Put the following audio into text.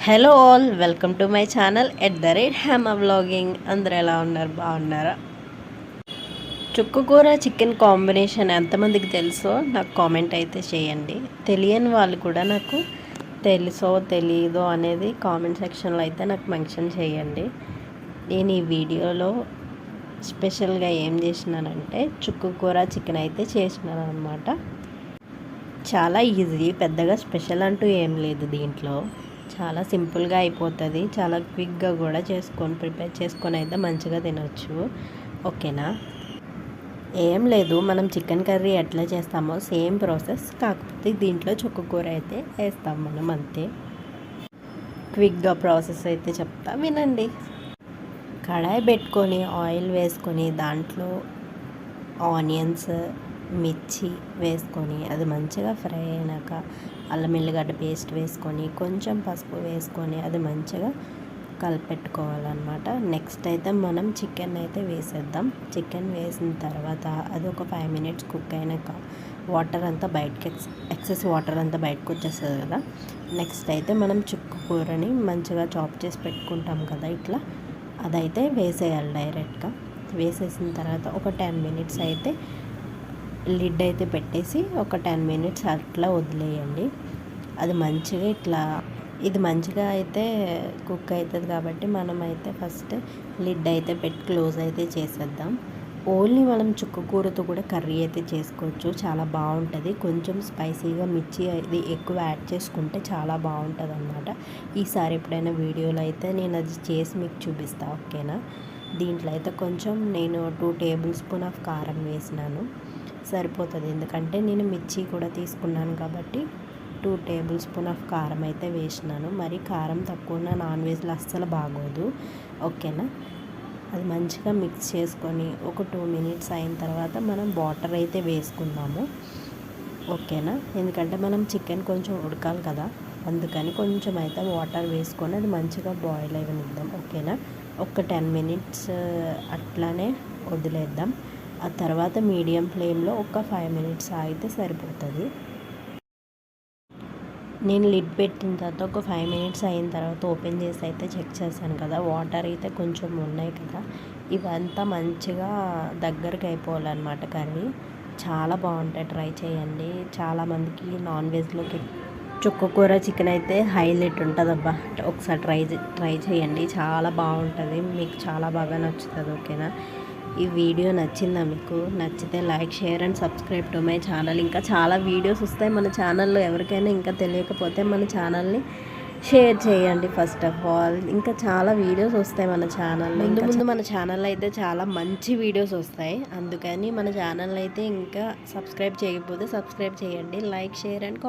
Hello all, welcome to my channel @hema vlogging. అందరు ఎలా ఉన్నారు? బాగున్నారా? చుక్కకూర చికెన్ కాంబినేషన్ ఎంతమందికి తెలుసో నాకు కామెంట్ అయితే చేయండి. తెలియని వాళ్ళు కూడా నాకు తెలుసో తెలీదో అనేది కామెంట్ సెక్షన్లో అయితే నాకు మెన్షన్ చేయండి. నేను ఈ వీడియోలో స్పెషల్గా ఏం చేసినానంటే చుక్కకూర చికెన్ అయితే చేసినాను అనమాట. చాలా ఈజీ, పెద్దగా స్పెషల్ అంటూ ఏం లేదు. దీంట్లో చాలా సింపుల్గా అయిపోతుంది. చాలా క్విక్గా కూడా ప్రిపేర్ చేసుకొని అయితే మంచిగా తినొచ్చు. ఓకేనా? ఏం లేదు, మనం చికెన్ కర్రీ ఎట్లా చేస్తామో సేమ్ ప్రాసెస్, కాకపోతే దీంట్లో చుక్కకూర అయితే వేస్తాం మనం, అంతే. క్విక్గా ప్రాసెస్ అయితే చెప్తా, వినండి. కడాయి పెట్టుకొని ఆయిల్ వేసుకొని దాంట్లో ఆనియన్స్, మిర్చి వేసుకొని అది మంచిగా ఫ్రై అయినాక అల్లం ఎల్లిగడ్డ పేస్ట్ వేసుకొని కొంచెం పసుపు వేసుకొని అది మంచిగా కలిపెట్టుకోవాలన్నమాట. నెక్స్ట్ అయితే మనం చికెన్ అయితే వేసేద్దాం. చికెన్ వేసిన తర్వాత అది ఒక 5 minutes కుక్ అయినాక వాటర్ అంతా బయటకి ఎక్సెస్ వాటర్ అంతా బయటకు వచ్చేస్తుంది కదా. నెక్స్ట్ అయితే మనం చుక్కకూరని మంచిగా చాప్ చేసి పెట్టుకుంటాం కదా, ఇట్లా అదైతే వేసేయాలి డైరెక్ట్గా. వేసేసిన తర్వాత ఒక 10 minutes అయితే లిడ్ అయితే పెట్టేసి ఒక 10 minutes అట్లా వదిలేయండి. అది మంచిగా ఇది మంచిగా అయితే కుక్ అవుతుంది కాబట్టి మనం అయితే ఫస్ట్ లిడ్ అయితే పెట్టి క్లోజ్ అయితే చేసేద్దాం. ఓన్లీ మనం చుక్కకూరతో కూడా కర్రీ అయితే చేసుకోవచ్చు, చాలా బాగుంటుంది. కొంచెం స్పైసీగా మిర్చి అది ఎక్కువ యాడ్ చేసుకుంటే చాలా బాగుంటుంది అన్నమాట. ఈసారి ఎప్పుడైనా వీడియోలో అయితే నేను అది చేసి మీకు చూపిస్తాను, ఓకేనా? దీంట్లో అయితే కొంచెం నేను 2 tablespoons ఆఫ్ కారం వేసినాను, సరిపోతుంది. ఎందుకంటే నేను మిర్చి కూడా తీసుకున్నాను కాబట్టి 2 tablespoons ఆఫ్ కారం అయితే వేసినాను. మరి కారం తక్కువ నాన్ వెజ్లో అస్సలు బాగోదు, ఓకేనా? అది మంచిగా మిక్స్ చేసుకొని ఒక 2 minutes అయిన తర్వాత మనం వాటర్ అయితే వేసుకుందాము, ఓకేనా? ఎందుకంటే మనం చికెన్ కొంచెం ఉడకాలి కదా, అందుకని కొంచెం అయితే వాటర్ వేసుకొని అది మంచిగా బాయిల్ అవ్వనిద్దాం, ఓకేనా? ఒక 10 minutes అట్లానే వదిలేద్దాం. ఆ తర్వాత మీడియం ఫ్లేమ్లో ఒక 5 minutes ఆగితే సరిపోతుంది. నేను లిడ్ పెట్టిన తర్వాత ఒక 5 minutes అయిన తర్వాత ఓపెన్ చేసి అయితే చెక్ చేశాను కదా, వాటర్ అయితే కొంచెం ఉన్నాయి కదా, ఇవంతా మంచిగా దగ్గరకు అయిపోవాలన్నమాట కర్రీ. చాలా బాగుంటాయి, ట్రై చేయండి. చాలామందికి నాన్ వెజ్లోకి చుక్కకూర చికెన్ అయితే హైలైట్ ఉంటుంది అబ్బా. ఒకసారి ట్రై చేయండి, చాలా బాగుంటుంది, మీకు చాలా బాగా నచ్చుతుంది, ఓకేనా? ఈ వీడియో నచ్చిందా మీకు? నచ్చితే like, share and subscribe to my channel. ఇంకా చాలా వీడియోస్ వస్తాయి మన ఛానల్లో. ఎవరికైనా ఇంకా తెలియకపోతే మన ఛానల్ని షేర్ చేయండి ఫస్ట్ ఆఫ్ ఆల్. ఇంకా చాలా వీడియోస్ వస్తాయి మన ఛానల్లో. ముందు మన ఛానల్లో అయితే చాలా మంచి వీడియోస్ వస్తాయి, అందుకని మన ఛానల్ అయితే ఇంకా సబ్స్క్రైబ్ చేయకపోతే సబ్స్క్రైబ్ చేయండి. Like, share and